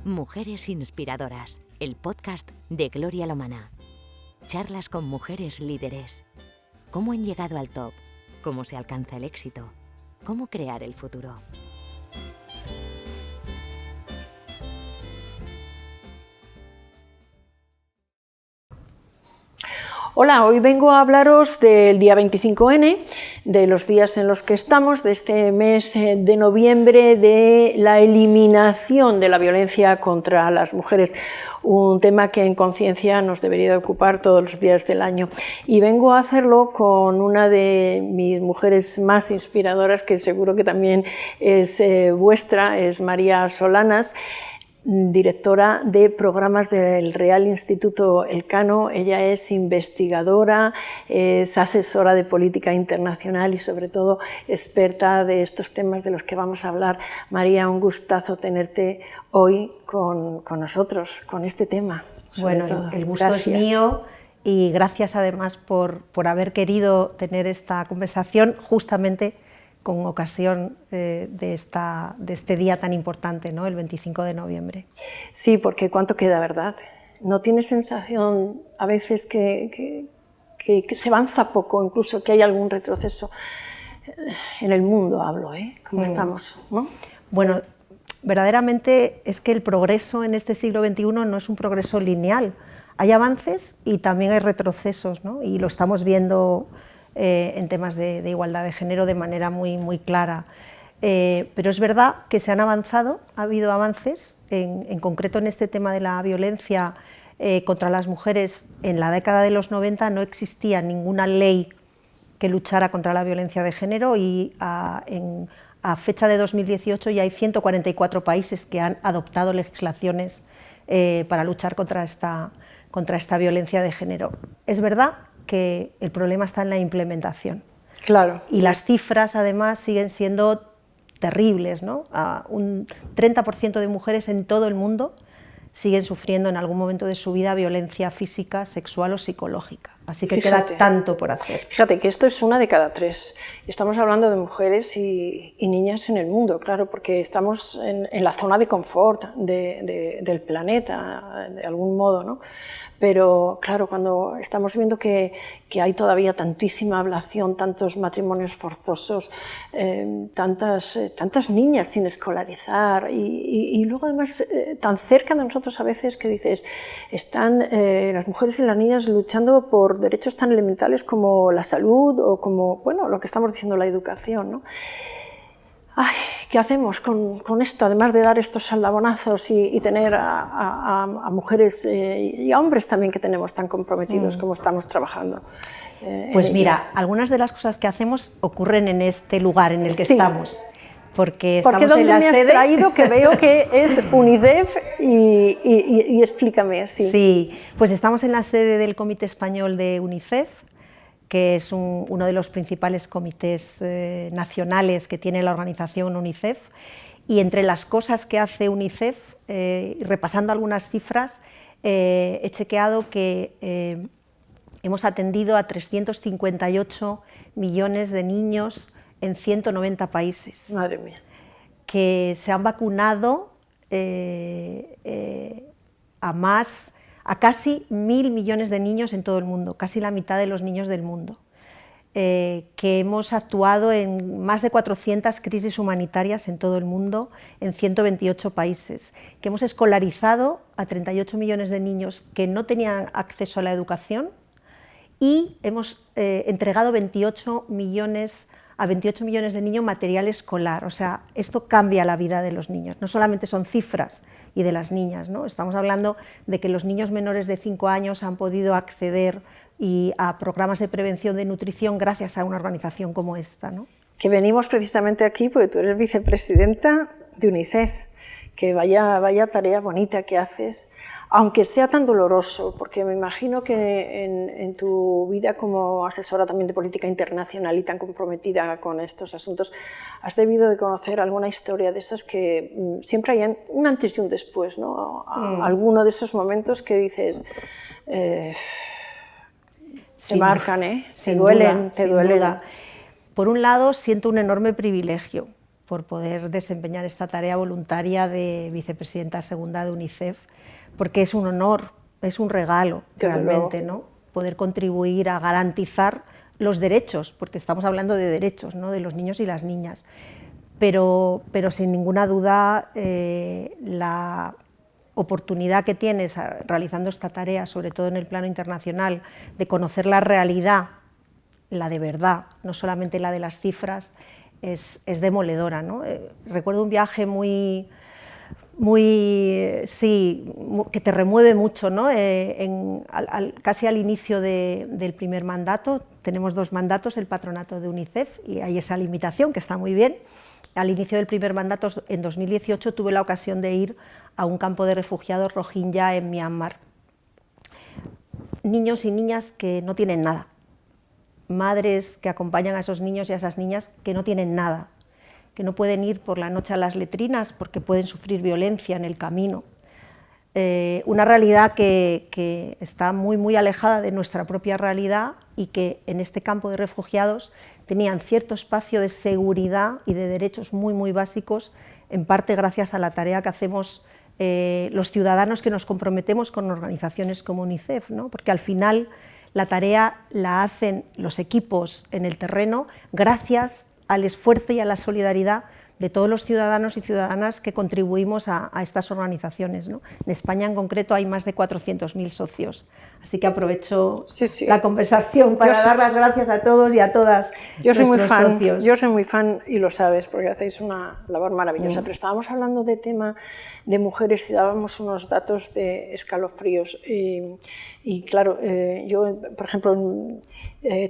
Mujeres Inspiradoras, el podcast de Gloria Lomana. Charlas con mujeres líderes. ¿Cómo han llegado al top? ¿Cómo se alcanza el éxito? ¿Cómo crear el futuro? Hola, hoy vengo a hablaros del día 25N, de los días en los que estamos, de este mes de noviembre, de la eliminación de la violencia contra las mujeres, un tema que en Conciencia nos debería de ocupar todos los días del año. Y vengo a hacerlo con una de mis mujeres más inspiradoras, que seguro que también es vuestra, es María Solanas, directora de programas del Real Instituto Elcano. Ella es investigadora, es asesora de política internacional y sobre todo experta de estos temas de los que vamos a hablar. María, un gustazo tenerte hoy con nosotros, con este tema. Bueno, el gusto es mío y gracias además por haber querido tener esta conversación justamente con ocasión de este día tan importante, ¿no? El 25 de noviembre. Sí, porque ¿cuánto queda, verdad? ¿No tienes sensación a veces que se avanza poco, incluso que hay algún retroceso? En el mundo hablo, ¿Cómo estamos, ¿no? Bueno, verdaderamente es que el progreso en este siglo XXI no es un progreso lineal. Hay avances y también hay retrocesos, ¿no? Y lo estamos viendo en temas de igualdad de género de manera muy clara. Pero es verdad que se han avanzado, ha habido avances, en concreto en este tema de la violencia contra las mujeres. En la década de los 90 no existía ninguna ley que luchara contra la violencia de género y a fecha de 2018 ya hay 144 países que han adoptado legislaciones para luchar contra esta violencia de género. Es verdad que el problema está en la implementación. Claro. Y las cifras, además, siguen siendo terribles, ¿no? Un 30% de mujeres en todo el mundo siguen sufriendo en algún momento de su vida violencia física, sexual o psicológica. Así que queda tanto por hacer. Fíjate que esto es una de cada tres. Estamos hablando de mujeres y niñas en el mundo, claro, porque estamos en la zona de confort del planeta, de algún modo, ¿no? Pero claro, cuando estamos viendo que hay todavía tantísima ablación, tantos matrimonios forzosos, tantas niñas sin escolarizar y luego además tan cerca de nosotros a veces que dices, están las mujeres y las niñas luchando por derechos tan elementales como la salud o como, bueno, lo que estamos diciendo, la educación, ¿no? Ay, ¿qué hacemos con esto? Además de dar estos saldabonazos y tener a mujeres y a hombres también que tenemos tan comprometidos como estamos trabajando. Pues mira, algunas de las cosas que hacemos ocurren en este lugar en el que estamos. Porque ¿dónde me has traído? Que veo que es UNICEF y explícame. Sí, pues estamos en la sede del Comité Español de UNICEF, que es uno de los principales comités nacionales que tiene la organización UNICEF, y entre las cosas que hace UNICEF, repasando algunas cifras, he chequeado que hemos atendido a 358 millones de niños en 190 países. Madre mía. Que se han vacunado a casi 1.000 millones de niños en todo el mundo, casi la mitad de los niños del mundo, que hemos actuado en más de 400 crisis humanitarias en todo el mundo, en 128 países, que hemos escolarizado a 38 millones de niños que no tenían acceso a la educación y hemos entregado a 28 millones de niños material escolar. O sea, esto cambia la vida de los niños, no solamente son cifras y de las niñas, ¿no? Estamos hablando de que los niños menores de 5 años han podido acceder a programas de prevención de nutrición gracias a una organización como esta, ¿no? Que venimos precisamente aquí porque tú eres vicepresidenta de UNICEF, que vaya tarea bonita que haces, aunque sea tan doloroso, porque me imagino que en tu vida como asesora también de política internacional y tan comprometida con estos asuntos, has debido de conocer alguna historia de esas que siempre hay un antes y un después, ¿no? Alguno de esos momentos que dices, te marcan, te duelen. Duda. Por un lado, siento un enorme privilegio, por poder desempeñar esta tarea voluntaria de vicepresidenta segunda de UNICEF, porque es un honor, es un regalo realmente, ¿no? Poder contribuir a garantizar los derechos, porque estamos hablando de derechos, ¿no? De los niños y las niñas, pero sin ninguna duda la oportunidad que tienes realizando esta tarea, sobre todo en el plano internacional, de conocer la realidad, la de verdad, no solamente la de las cifras, es demoledora, ¿no? Recuerdo un viaje que te remueve mucho, ¿no? Casi al inicio del primer mandato, tenemos 2 mandatos, el patronato de UNICEF, y hay esa limitación que está muy bien. Al inicio del primer mandato, en 2018, tuve la ocasión de ir a un campo de refugiados rohingya en Myanmar. Niños y niñas que no tienen nada, madres que acompañan a esos niños y a esas niñas que no tienen nada, que no pueden ir por la noche a las letrinas porque pueden sufrir violencia en el camino. Una realidad que está muy alejada de nuestra propia realidad y que en este campo de refugiados tenían cierto espacio de seguridad y de derechos muy básicos, en parte gracias a la tarea que hacemos los ciudadanos que nos comprometemos con organizaciones como UNICEF, ¿no? Porque al final la tarea la hacen los equipos en el terreno gracias al esfuerzo y a la solidaridad de todos los ciudadanos y ciudadanas que contribuimos a estas organizaciones, ¿no? En España en concreto hay más de 400.000 socios, así que aprovecho la conversación para dar las gracias a todos y a todas. Yo soy muy fan y lo sabes, porque hacéis una labor maravillosa, pero estábamos hablando de tema de mujeres y dábamos unos datos de escalofríos y claro, yo por ejemplo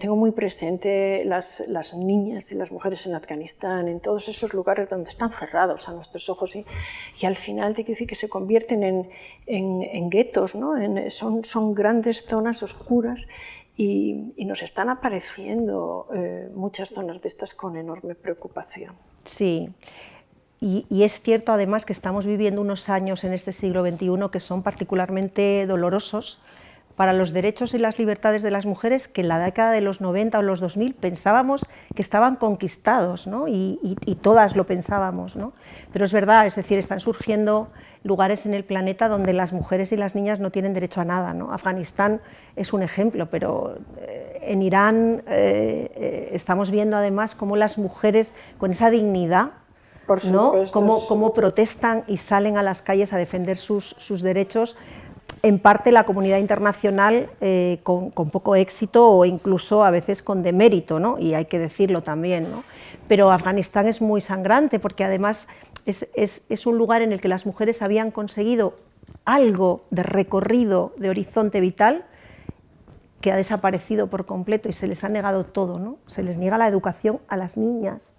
tengo muy presente las niñas y las mujeres en Afganistán, en todos esos lugares donde están cerrados a nuestros ojos y al final te quiero decir que se convierten en guetos, ¿no? Son grandes zonas oscuras y nos están apareciendo muchas zonas de estas con enorme preocupación. Sí, y es cierto además que estamos viviendo unos años en este siglo XXI que son particularmente dolorosos para los derechos y las libertades de las mujeres que en la década de los 90 o los 2000 pensábamos que estaban conquistados, ¿no? y todas lo pensábamos, ¿no? Pero es verdad, es decir, están surgiendo lugares en el planeta donde las mujeres y las niñas no tienen derecho a nada, ¿no? Afganistán es un ejemplo, pero en Irán estamos viendo además cómo las mujeres con esa dignidad, ¿no? Cómo protestan y salen a las calles a defender sus derechos, en parte la comunidad internacional con poco éxito o incluso a veces con demérito, ¿no? Y hay que decirlo también, ¿no? Pero Afganistán es muy sangrante porque además es un lugar en el que las mujeres habían conseguido algo de recorrido, de horizonte vital, que ha desaparecido por completo y se les ha negado todo, ¿no? Se les niega la educación a las niñas.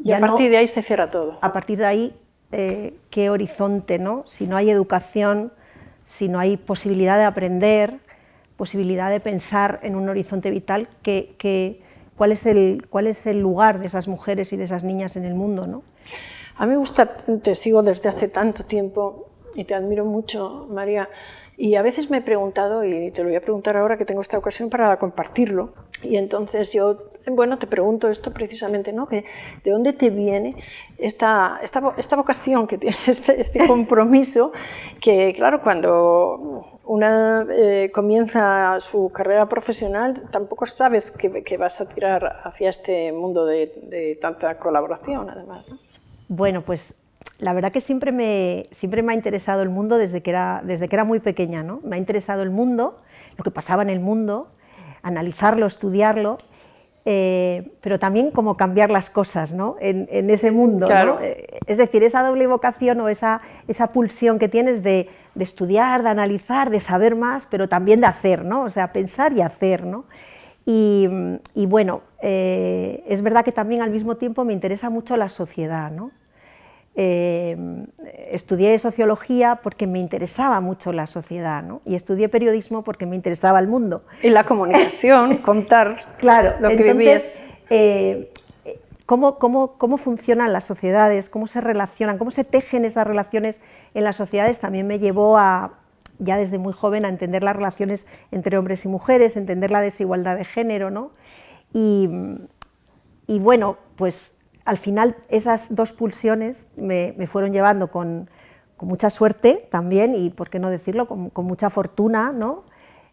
Y a partir de ahí se cierra todo. A partir de ahí, ¿qué horizonte, ¿no? Si no hay educación, si no hay posibilidad de aprender, posibilidad de pensar en un horizonte vital, ¿cuál es el lugar de esas mujeres y de esas niñas en el mundo, ¿no? A mí me gusta, te sigo desde hace tanto tiempo y te admiro mucho, María, y a veces me he preguntado, y te lo voy a preguntar ahora que tengo esta ocasión para compartirlo, y entonces yo, bueno, te pregunto esto precisamente, ¿no? Que ¿de dónde te viene esta vocación que tienes, este compromiso? Que claro, cuando una comienza su carrera profesional, tampoco sabes que vas a tirar hacia este mundo de tanta colaboración, además, ¿no? Bueno, pues la verdad que siempre me ha interesado el mundo desde que era muy pequeña, ¿no? Me ha interesado el mundo, lo que pasaba en el mundo, analizarlo, estudiarlo, pero también cómo cambiar las cosas, ¿no? en ese mundo, claro. ¿no? Es decir, esa doble vocación o esa pulsión que tienes de estudiar, de analizar, de saber más, pero también de hacer, ¿no? O sea, pensar y hacer, ¿no? Y bueno, es verdad que también al mismo tiempo me interesa mucho la sociedad, ¿no? Estudié sociología porque me interesaba mucho la sociedad, ¿no? Y estudié periodismo porque me interesaba el mundo. Y la comunicación, contar claro, lo que vivías. ¿Cómo funcionan las sociedades? ¿Cómo se relacionan? ¿Cómo se tejen esas relaciones en las sociedades? También me llevó ya desde muy joven a entender las relaciones entre hombres y mujeres, entender la desigualdad de género, ¿no? Y bueno, pues al final esas dos pulsiones me fueron llevando con mucha suerte también, y por qué no decirlo, con mucha fortuna, ¿no?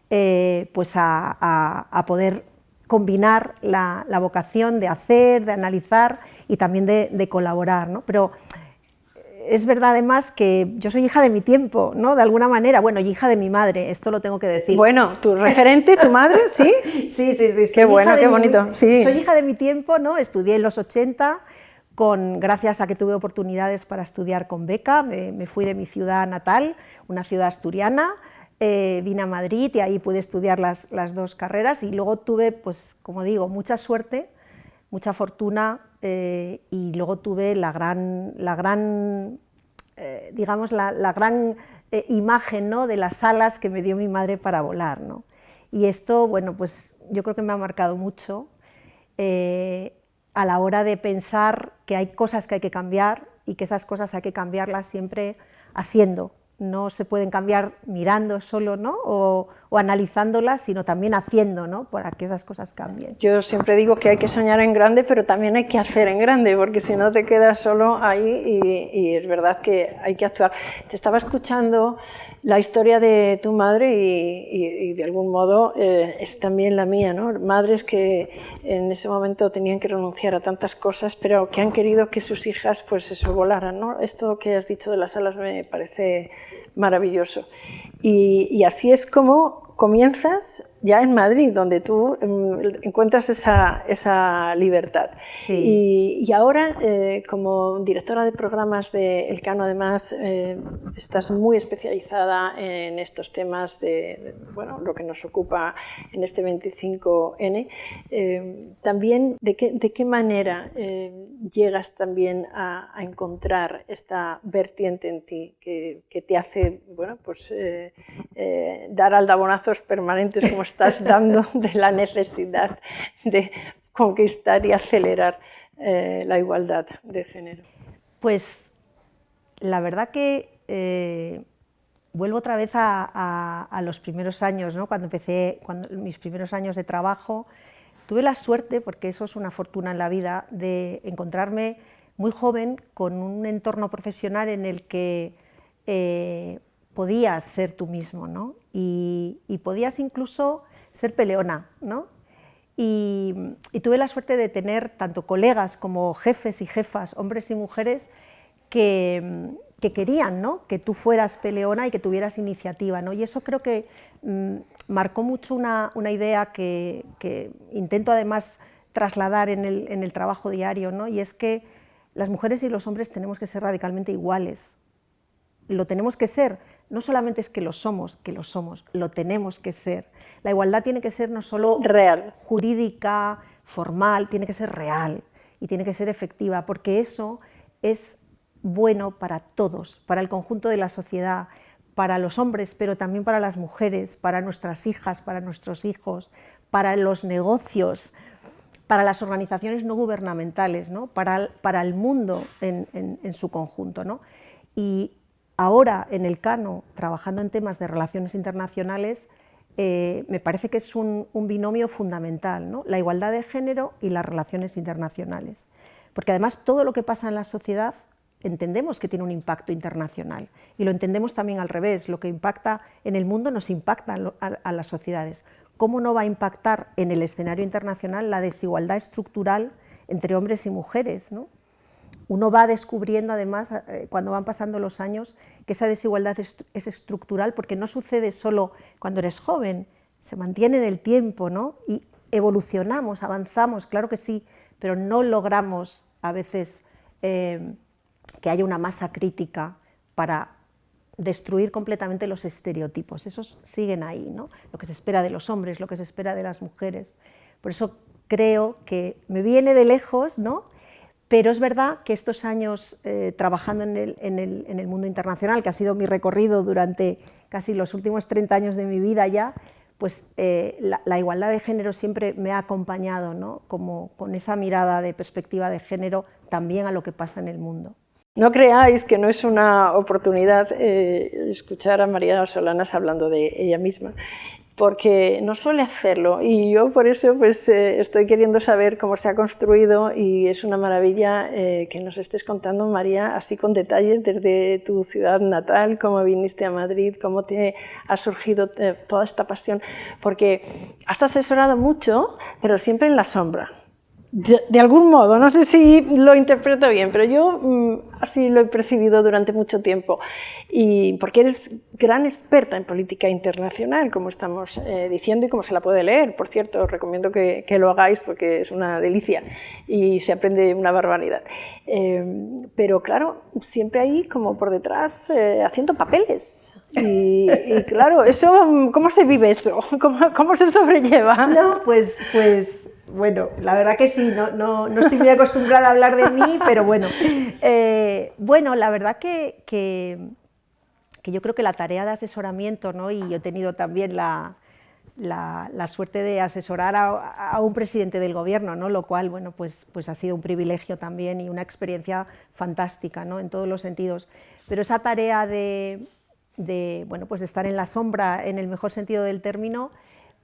Pues a poder combinar la vocación de hacer, de analizar y también de colaborar, ¿no? Pero es verdad además que yo soy hija de mi tiempo, ¿no? De alguna manera, bueno, y hija de mi madre, esto lo tengo que decir. Bueno, tu referente, tu madre, ¿sí? Sí. Qué bueno, qué bonito. Sí. Soy hija de mi tiempo, ¿no? Estudié en los 80, gracias a que tuve oportunidades para estudiar con beca, me fui de mi ciudad natal, una ciudad asturiana, vine a Madrid y ahí pude estudiar las dos carreras, y luego tuve, pues como digo, mucha suerte, mucha fortuna, y luego tuve la gran imagen, ¿no? de las alas que me dio mi madre para volar, ¿no? Y esto, bueno, pues yo creo que me ha marcado mucho a la hora de pensar que hay cosas que hay que cambiar, y que esas cosas hay que cambiarlas siempre haciendo. No se pueden cambiar mirando solo, ¿no? o analizándolas, sino también haciendo, ¿no? para que esas cosas cambien. Yo siempre digo que hay que soñar en grande, pero también hay que hacer en grande, porque si no te quedas solo ahí, y es verdad que hay que actuar. Te estaba escuchando la historia de tu madre y de algún modo es también la mía, ¿no? Madres que en ese momento tenían que renunciar a tantas cosas, pero que han querido que sus hijas pues eso volaran, ¿no? Esto que has dicho de las alas me parece maravilloso. Y así es como comienzas ya en Madrid, donde tú encuentras esa libertad. Sí. Y ahora, como directora de programas de Elcano, además, estás muy especializada en estos temas de bueno, lo que nos ocupa en este 25N. También, ¿de qué manera llegas también a encontrar esta vertiente en ti que te hace, bueno, pues, dar aldabonazos permanentes como estás dando de la necesidad de conquistar y acelerar la igualdad de género? Pues la verdad que vuelvo otra vez a los primeros años, ¿no? Cuando mis primeros años de trabajo, tuve la suerte, porque eso es una fortuna en la vida, de encontrarme muy joven con un entorno profesional en el que podías ser tú mismo, ¿no? Y podías incluso ser peleona, ¿no? Y tuve la suerte de tener tanto colegas como jefes y jefas, hombres y mujeres, que querían, ¿no? que tú fueras peleona y que tuvieras iniciativa, ¿no? Y eso creo que marcó mucho una idea que intento además trasladar en el trabajo diario, ¿no? Y es que las mujeres y los hombres tenemos que ser radicalmente iguales. Lo tenemos que ser, no solamente es que lo somos, lo tenemos que ser. La igualdad tiene que ser no solo real, jurídica, formal, tiene que ser real y tiene que ser efectiva, porque eso es bueno para todos, para el conjunto de la sociedad, para los hombres, pero también para las mujeres, para nuestras hijas, para nuestros hijos, para los negocios, para las organizaciones no gubernamentales, ¿no? para el mundo en su conjunto, ¿no? Y ahora en Elcano, trabajando en temas de relaciones internacionales, me parece que es un binomio fundamental, ¿no? La igualdad de género y las relaciones internacionales. Porque además todo lo que pasa en la sociedad entendemos que tiene un impacto internacional, y lo entendemos también al revés. Lo que impacta en el mundo nos impacta a las sociedades. ¿Cómo no va a impactar en el escenario internacional la desigualdad estructural entre hombres y mujeres, ¿no? Uno va descubriendo además, cuando van pasando los años, que esa desigualdad es estructural, porque no sucede solo cuando eres joven, se mantiene en el tiempo, ¿no? Y evolucionamos, avanzamos, claro que sí, pero no logramos a veces que haya una masa crítica para destruir completamente los estereotipos. Esos siguen ahí, ¿no? Lo que se espera de los hombres, lo que se espera de las mujeres. Por eso creo que me viene de lejos, ¿no? Pero es verdad que estos años trabajando en el mundo internacional, que ha sido mi recorrido durante casi los últimos 30 años de mi vida ya, pues la igualdad de género siempre me ha acompañado, ¿no? Como con esa mirada de perspectiva de género también a lo que pasa en el mundo. No creáis que no es una oportunidad escuchar a María Solanas hablando de ella misma. porque no suele hacerlo, y yo por eso pues, estoy queriendo saber cómo se ha construido, y es una maravilla que nos estés contando, María, así con detalles desde tu ciudad natal, cómo viniste a Madrid, cómo te ha surgido toda esta pasión, porque has asesorado mucho, pero siempre en la sombra. De algún modo, no sé si lo interpreto bien, pero yo así lo he percibido durante mucho tiempo, y porque eres gran experta en política internacional, como estamos diciendo, y como se la puede leer. Por cierto, os recomiendo que lo hagáis porque es una delicia y se aprende una barbaridad. Pero claro, siempre ahí como por detrás haciendo papeles. Y claro, eso, ¿cómo se vive eso? ¿Cómo se sobrelleva? No, pues bueno, la verdad que sí, no estoy muy acostumbrada a hablar de mí, pero bueno. Bueno, la verdad que yo creo que la tarea de asesoramiento, ¿no? Y yo he tenido también la suerte de asesorar a un presidente del gobierno, ¿no? Lo cual, bueno, pues ha sido un privilegio también y una experiencia fantástica, ¿no? En todos los sentidos. Pero esa tarea de bueno, pues de estar en la sombra, en el mejor sentido del término,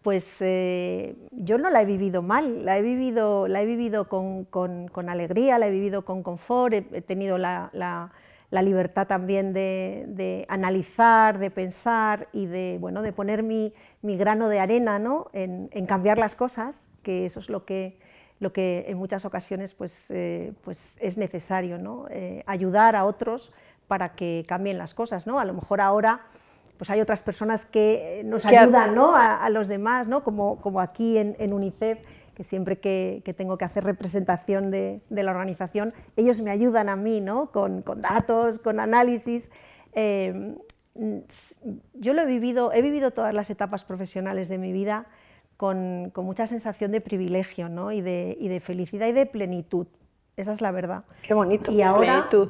pues yo no la he vivido mal, la he vivido con alegría, la he vivido con confort, he tenido la libertad también de analizar, de pensar y de poner mi grano de arena, ¿no? en cambiar las cosas, que eso es lo que en muchas ocasiones pues es necesario, ¿no? Ayudar a otros para que cambien las cosas, ¿no? A lo mejor ahora pues hay otras personas que nos ayudan, ¿no? a los demás, ¿no? Como aquí en UNICEF, que siempre que tengo que hacer representación de la organización, ellos me ayudan a mí, ¿no? con datos, con análisis. Yo he vivido todas las etapas profesionales de mi vida con mucha sensación de privilegio, ¿no? y de felicidad y de plenitud, esa es la verdad. Qué bonito, plenitud.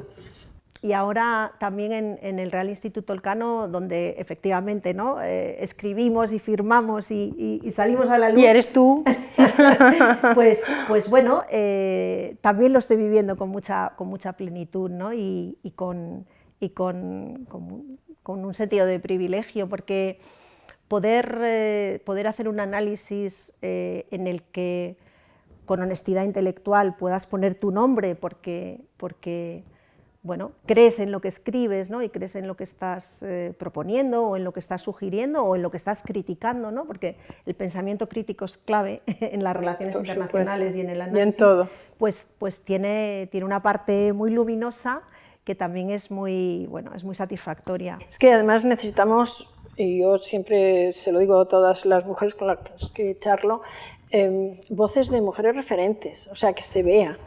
Y ahora también en el Real Instituto Elcano, donde efectivamente, ¿no? Escribimos y firmamos y salimos a la luz. ¿Y eres tú? pues bueno, también lo estoy viviendo con mucha plenitud, ¿no? y con un sentido de privilegio, porque poder hacer un análisis en el que con honestidad intelectual puedas poner tu nombre porque bueno, crees en lo que escribes, ¿no? Y crees en lo que estás proponiendo o en lo que estás sugiriendo o en lo que estás criticando, ¿no? Porque el pensamiento crítico es clave en las relaciones internacionales y en el análisis. Y en todo. Pues tiene una parte muy luminosa que también es muy satisfactoria. Es que además necesitamos, y yo siempre se lo digo a todas las mujeres con las que charlo, voces de mujeres referentes, o sea, que se vea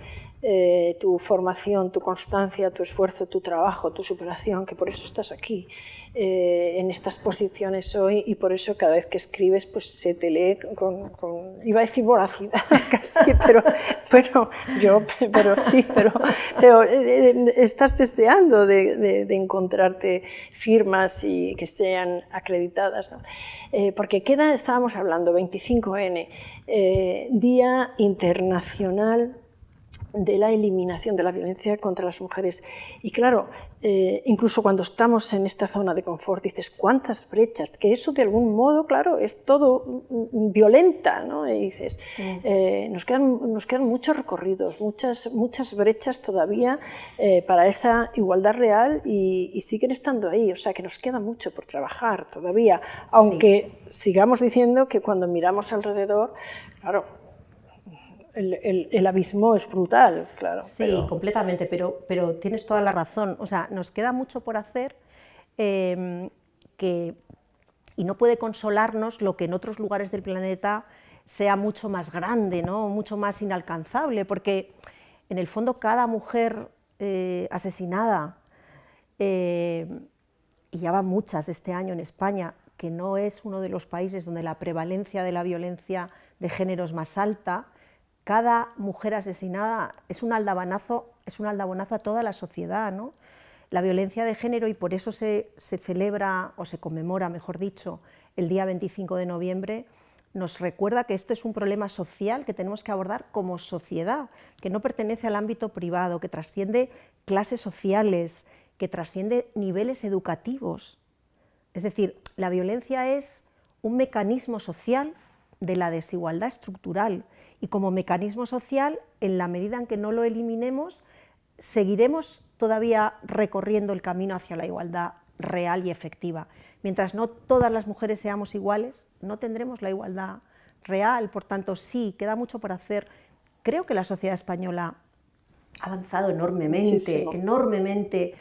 tu formación, tu constancia, tu esfuerzo, tu trabajo, tu superación, que por eso estás aquí, en estas posiciones hoy, y por eso cada vez que escribes pues se te lee iba a decir voracidad casi, pero estás deseando de encontrarte firmas y que sean acreditadas, ¿no? Porque estábamos hablando, 25N, Día Internacional de la eliminación de la violencia contra las mujeres. Y claro, incluso cuando estamos en esta zona de confort, dices, ¿cuántas brechas? Que eso de algún modo, claro, es todo violenta, ¿no? Y dices, nos quedan muchos recorridos, muchas brechas todavía para esa igualdad real y siguen estando ahí, o sea que nos queda mucho por trabajar todavía, aunque sigamos diciendo que cuando miramos alrededor, claro, el abismo es brutal, claro. Sí, completamente, pero tienes toda la razón. O sea, nos queda mucho por hacer y no puede consolarnos lo que en otros lugares del planeta sea mucho más grande, ¿no? Mucho más inalcanzable, porque en el fondo cada mujer asesinada, y ya van muchas este año en España, que no es uno de los países donde la prevalencia de la violencia de género es más alta, cada mujer asesinada es un aldabanazo a toda la sociedad, ¿no? La violencia de género, y por eso se celebra, o se conmemora, mejor dicho, el día 25 de noviembre, nos recuerda que este es un problema social que tenemos que abordar como sociedad, que no pertenece al ámbito privado, que trasciende clases sociales, que trasciende niveles educativos. Es decir, la violencia es un mecanismo social de la desigualdad estructural, y como mecanismo social, en la medida en que no lo eliminemos, seguiremos todavía recorriendo el camino hacia la igualdad real y efectiva. Mientras no todas las mujeres seamos iguales, no tendremos la igualdad real. Por tanto, sí, queda mucho por hacer. Creo que la sociedad española ha avanzado enormemente, Muchísimo. enormemente.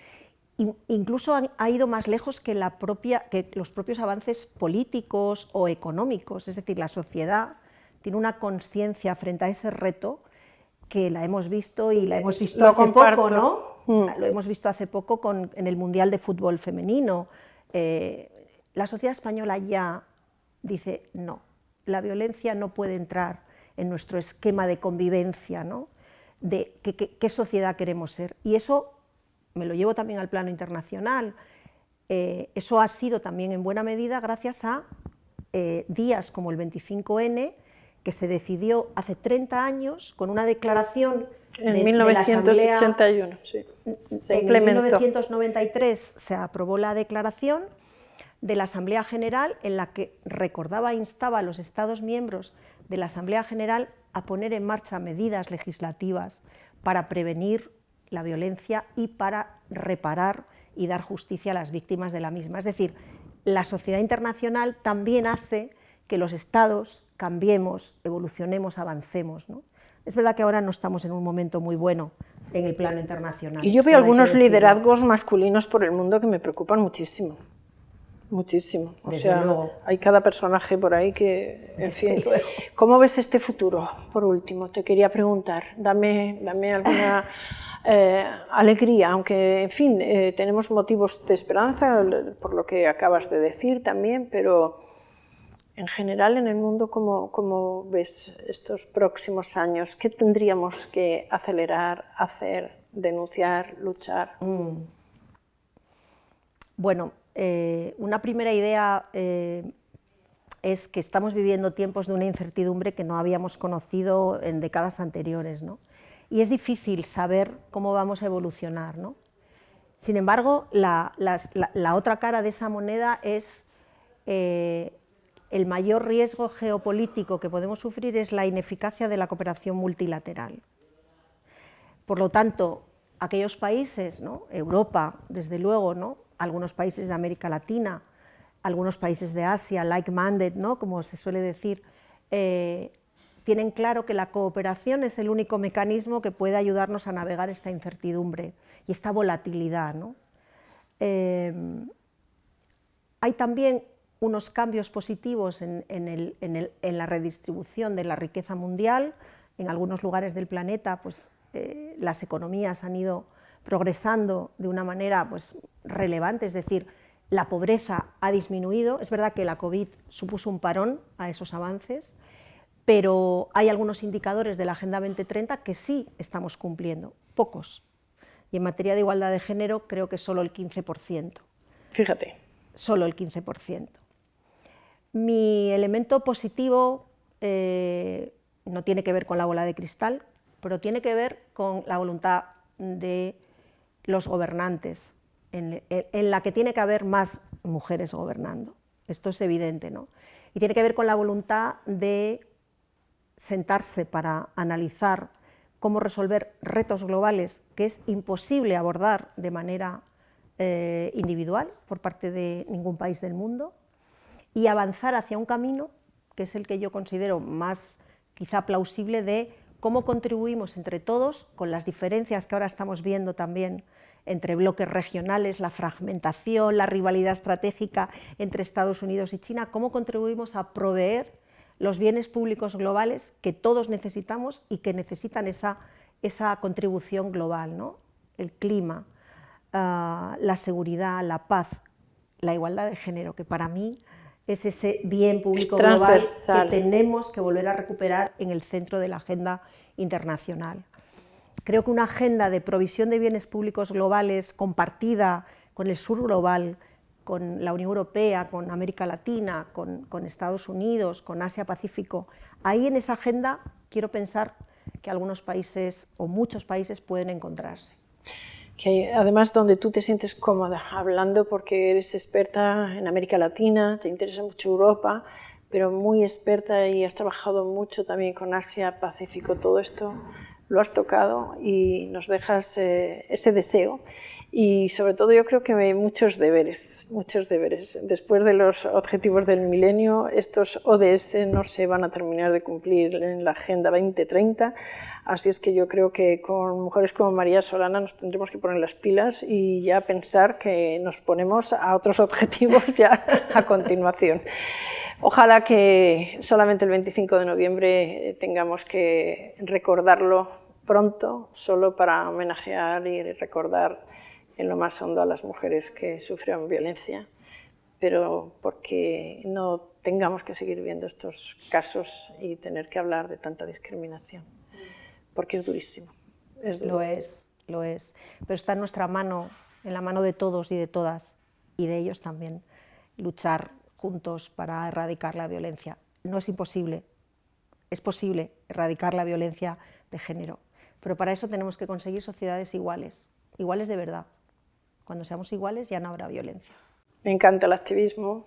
Incluso ha ido más lejos que los propios avances políticos o económicos. Es decir, la sociedad tiene una conciencia frente a ese reto que la hemos visto, y la hemos visto hace poco, ¿no? Lo hemos visto hace poco en el Mundial de Fútbol Femenino. La sociedad española ya dice no, la violencia no puede entrar en nuestro esquema de convivencia, ¿no? De qué sociedad queremos ser. Y eso me lo llevo también al plano internacional. Eso ha sido también en buena medida gracias a días como el 25N, que se decidió hace 30 años con una declaración en 1981, sí, se implementó. En 1993 se aprobó la declaración de la Asamblea General, en la que recordaba e instaba a los Estados miembros de la Asamblea General a poner en marcha medidas legislativas para prevenir la violencia y para reparar y dar justicia a las víctimas de la misma. Es decir, la sociedad internacional también hace que los Estados cambiemos, evolucionemos, avancemos, ¿no? Es verdad que ahora no estamos en un momento muy bueno en el plano internacional. Y yo veo algunos liderazgos masculinos por el mundo que me preocupan muchísimo. Muchísimo. O sea, luego, hay cada personaje por ahí que, en fin. ¿Cómo ves este futuro? Por último, te quería preguntar, dame alguna alegría, aunque, en fin, tenemos motivos de esperanza por lo que acabas de decir también, pero en general en el mundo, ¿cómo ves estos próximos años? ¿Qué tendríamos que acelerar, hacer, denunciar, luchar? Bueno, una primera idea es que estamos viviendo tiempos de una incertidumbre que no habíamos conocido en décadas anteriores, ¿no? Y es difícil saber cómo vamos a evolucionar, ¿no? Sin embargo, la otra cara de esa moneda es el mayor riesgo geopolítico que podemos sufrir es la ineficacia de la cooperación multilateral. Por lo tanto, aquellos países, ¿no? Europa, desde luego, ¿no? Algunos países de América Latina, algunos países de Asia, like-minded, ¿no? Como se suele decir, tienen claro que la cooperación es el único mecanismo que puede ayudarnos a navegar esta incertidumbre y esta volatilidad, ¿no? Hay también unos cambios positivos en la redistribución de la riqueza mundial. En algunos lugares del planeta, pues, las economías han ido progresando de una manera, pues, relevante, es decir, la pobreza ha disminuido. Es verdad que la COVID supuso un parón a esos avances, pero hay algunos indicadores de la Agenda 2030 que sí estamos cumpliendo, pocos. Y en materia de igualdad de género creo que solo el 15%. Fíjate. Solo el 15%. Mi elemento positivo no tiene que ver con la bola de cristal, pero tiene que ver con la voluntad de los gobernantes, en la que tiene que haber más mujeres gobernando. Esto es evidente, ¿no? Y tiene que ver con la voluntad de sentarse para analizar cómo resolver retos globales que es imposible abordar de manera individual por parte de ningún país del mundo, y avanzar hacia un camino que es el que yo considero más quizá plausible de cómo contribuimos entre todos, con las diferencias que ahora estamos viendo también entre bloques regionales, la fragmentación, la rivalidad estratégica entre Estados Unidos y China, cómo contribuimos a proveer los bienes públicos globales que todos necesitamos y que necesitan esa contribución global, ¿no? El clima, la seguridad, la paz, la igualdad de género, que para mí es ese bien público global que tenemos que volver a recuperar en el centro de la agenda internacional. Creo que una agenda de provisión de bienes públicos globales compartida con el sur global, con la Unión Europea, con América Latina, con Estados Unidos, con Asia-Pacífico, ahí en esa agenda quiero pensar que algunos países o muchos países pueden encontrarse. que además donde tú te sientes cómoda hablando porque eres experta en América Latina, te interesa mucho Europa, pero muy experta y has trabajado mucho también con Asia, Pacífico, todo esto lo has tocado y nos dejas ese deseo y sobre todo yo creo que muchos deberes. Después de los objetivos del milenio, estos ODS no se van a terminar de cumplir en la Agenda 2030, así es que yo creo que con mujeres como María Solana nos tendremos que poner las pilas y ya pensar que nos ponemos a otros objetivos ya a continuación. Ojalá que solamente el 25 de noviembre tengamos que recordarlo pronto, solo para homenajear y recordar en lo más hondo a las mujeres que sufrieron violencia, pero porque no tengamos que seguir viendo estos casos y tener que hablar de tanta discriminación, porque es durísimo. Lo es. Pero está en nuestra mano, en la mano de todos y de todas, y de ellos también, luchar juntos para erradicar la violencia. No es imposible, es posible erradicar la violencia de género, pero para eso tenemos que conseguir sociedades iguales, iguales de verdad. Cuando seamos iguales ya no habrá violencia. Me encanta el activismo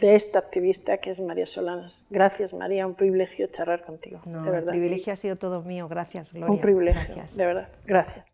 de esta activista que es María Solanas. Gracias, María, un privilegio charlar contigo, No, de verdad. El privilegio ha sido todo mío, gracias, Gloria. Un privilegio, gracias. de verdad, gracias.